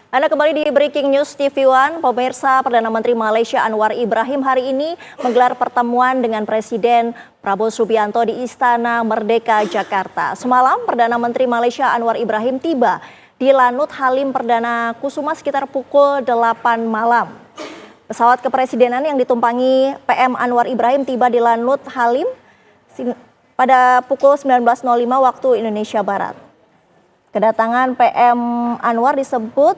Anda kembali di Breaking News TV One. Pemirsa, Perdana Menteri Malaysia Anwar Ibrahim hari ini menggelar pertemuan dengan Presiden Prabowo Subianto di Istana Merdeka, Jakarta. Semalam, Perdana Menteri Malaysia Anwar Ibrahim tiba di Lanut Halim Perdana Kusuma sekitar pukul 8 malam. Pesawat kepresidenan yang ditumpangi PM Anwar Ibrahim tiba di Lanut Halim pada pukul 19.05 waktu Indonesia Barat. Kedatangan PM Anwar disambut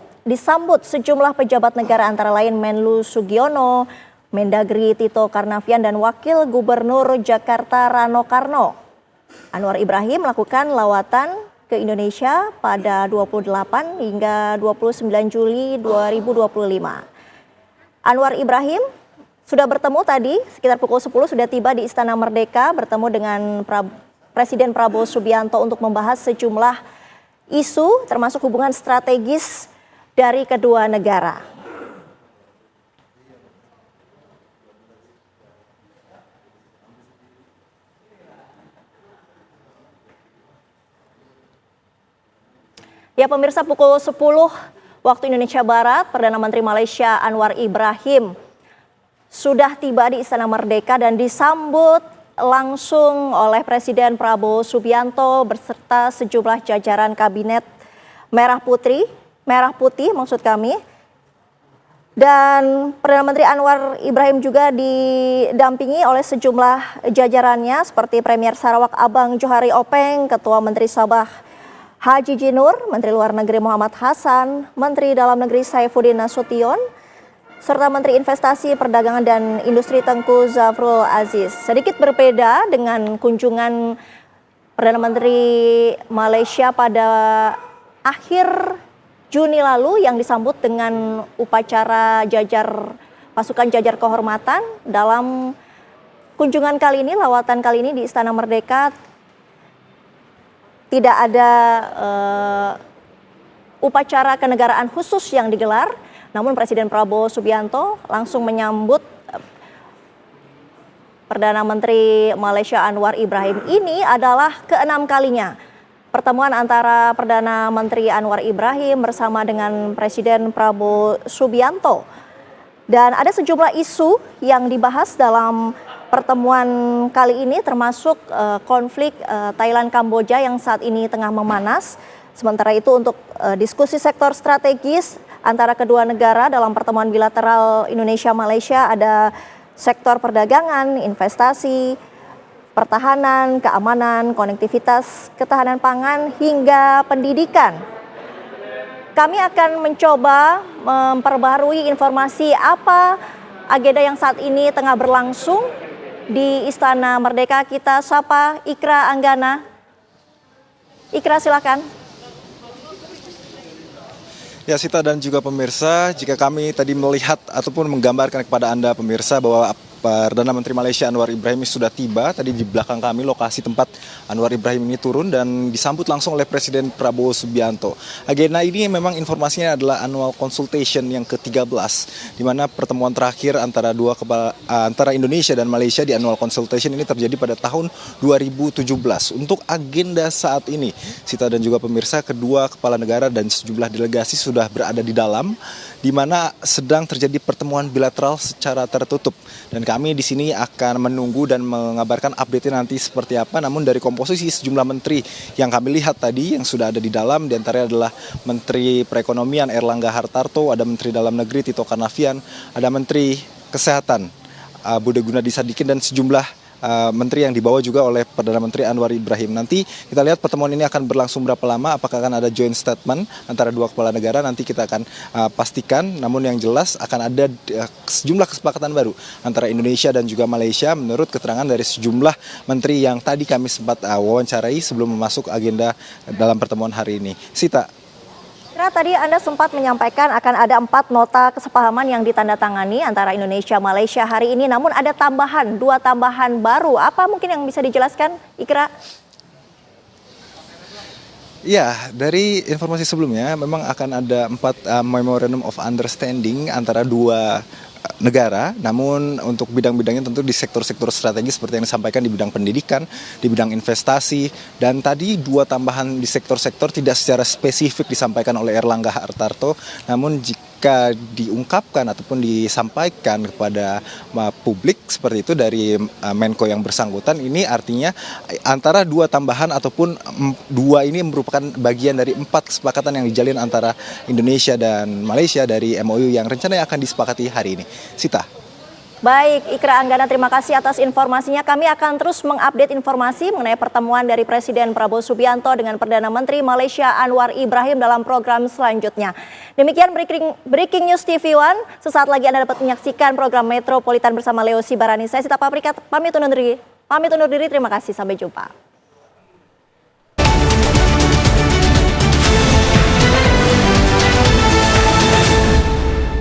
sejumlah pejabat negara antara lain Menlu Sugiono, Mendagri Tito Karnavian dan Wakil Gubernur Jakarta Rano Karno. Anwar Ibrahim melakukan lawatan ke Indonesia pada 28 hingga 29 Juli 2025. Anwar Ibrahim sudah bertemu tadi sekitar pukul 10 sudah tiba di Istana Merdeka bertemu dengan Presiden Prabowo Subianto untuk membahas sejumlah isu termasuk hubungan strategis dari kedua negara. Ya pemirsa, pukul 10 waktu Indonesia Barat, Perdana Menteri Malaysia Anwar Ibrahim sudah tiba di Istana Merdeka dan disambut langsung oleh Presiden Prabowo Subianto beserta sejumlah jajaran kabinet Merah Putih maksud kami. Dan Perdana Menteri Anwar Ibrahim juga didampingi oleh sejumlah jajarannya seperti Premier Sarawak Abang Johari Openg, Ketua Menteri Sabah Haji Jinur, Menteri Luar Negeri Muhammad Hassan, Menteri Dalam Negeri Saifuddin Nasution, serta Menteri Investasi, Perdagangan dan Industri Tengku Zafrul Aziz. Sedikit berbeda dengan kunjungan Perdana Menteri Malaysia pada akhir Juni lalu yang disambut dengan upacara pasukan jajar kehormatan. Dalam kunjungan kali ini, lawatan kali ini di Istana Merdeka tidak ada upacara kenegaraan khusus yang digelar. Namun Presiden Prabowo Subianto langsung menyambut Perdana Menteri Malaysia Anwar Ibrahim. Ini adalah ke-6 kalinya pertemuan antara Perdana Menteri Anwar Ibrahim bersama dengan Presiden Prabowo Subianto. Dan ada sejumlah isu yang dibahas dalam pertemuan kali ini termasuk konflik Thailand-Kamboja yang saat ini tengah memanas. Sementara itu untuk diskusi sektor strategis antara kedua negara dalam pertemuan bilateral Indonesia-Malaysia ada sektor perdagangan, investasi, pertahanan, keamanan, konektivitas, ketahanan pangan, hingga pendidikan. Kami akan mencoba memperbarui informasi apa agenda yang saat ini tengah berlangsung di Istana Merdeka. Kita sapa Ikra Anggana. Ikra, silakan. Ya Sita dan juga pemirsa, jika kami tadi melihat ataupun menggambarkan kepada Anda pemirsa bahwa Perdana Menteri Malaysia Anwar Ibrahim sudah tiba tadi di belakang kami, lokasi tempat Anwar Ibrahim ini turun dan disambut langsung oleh Presiden Prabowo Subianto. Agenda ini memang informasinya adalah annual consultation yang ke-13, di mana pertemuan terakhir antara antara Indonesia dan Malaysia di annual consultation ini terjadi pada tahun 2017. Untuk agenda saat ini, Sita dan juga pemirsa, kedua kepala negara dan sejumlah delegasi sudah berada di dalam, di mana sedang terjadi pertemuan bilateral secara tertutup. Dan kami di sini akan menunggu dan mengabarkan update-nya nanti seperti apa. Namun dari komposisi sejumlah menteri yang kami lihat tadi yang sudah ada di dalam, diantaranya adalah Menteri Perekonomian Erlangga Hartarto, ada Menteri Dalam Negeri Tito Karnavian, ada Menteri Kesehatan Budi Gunadi Sadikin, dan sejumlah menteri yang dibawa juga oleh Perdana Menteri Anwar Ibrahim. Nanti kita lihat pertemuan ini akan berlangsung berapa lama, apakah akan ada joint statement antara dua kepala negara, nanti kita akan pastikan. Namun yang jelas akan ada sejumlah kesepakatan baru antara Indonesia dan juga Malaysia menurut keterangan dari sejumlah menteri yang tadi kami sempat wawancarai sebelum masuk agenda dalam pertemuan hari ini. Sita. Tadi Anda sempat menyampaikan akan ada 4 nota kesepahaman yang ditandatangani antara Indonesia Malaysia hari ini. Namun ada 2 tambahan baru. Apa mungkin yang bisa dijelaskan, Ikra? Ya, dari informasi sebelumnya memang akan ada 4 Memorandum of Understanding antara dua negara, namun untuk bidang-bidangnya tentu di sektor-sektor strategis seperti yang disampaikan di bidang pendidikan, di bidang investasi, dan tadi 2 tambahan di sektor-sektor tidak secara spesifik disampaikan oleh Erlangga Hartarto, namun jika diungkapkan ataupun disampaikan kepada publik seperti itu dari Menko yang bersangkutan, ini artinya antara 2 tambahan ataupun 2 ini merupakan bagian dari 4 kesepakatan yang dijalin antara Indonesia dan Malaysia dari MOU yang rencananya akan disepakati hari ini. Sita. Baik, Ikra Anggana, terima kasih atas informasinya. Kami akan terus mengupdate informasi mengenai pertemuan dari Presiden Prabowo Subianto dengan Perdana Menteri Malaysia Anwar Ibrahim dalam program selanjutnya. Demikian Breaking News TV One. Sesaat lagi Anda dapat menyaksikan program Metropolitan bersama Leo Sibarani. Saya Sita Paprika, pamit undur diri. Terima kasih, sampai jumpa.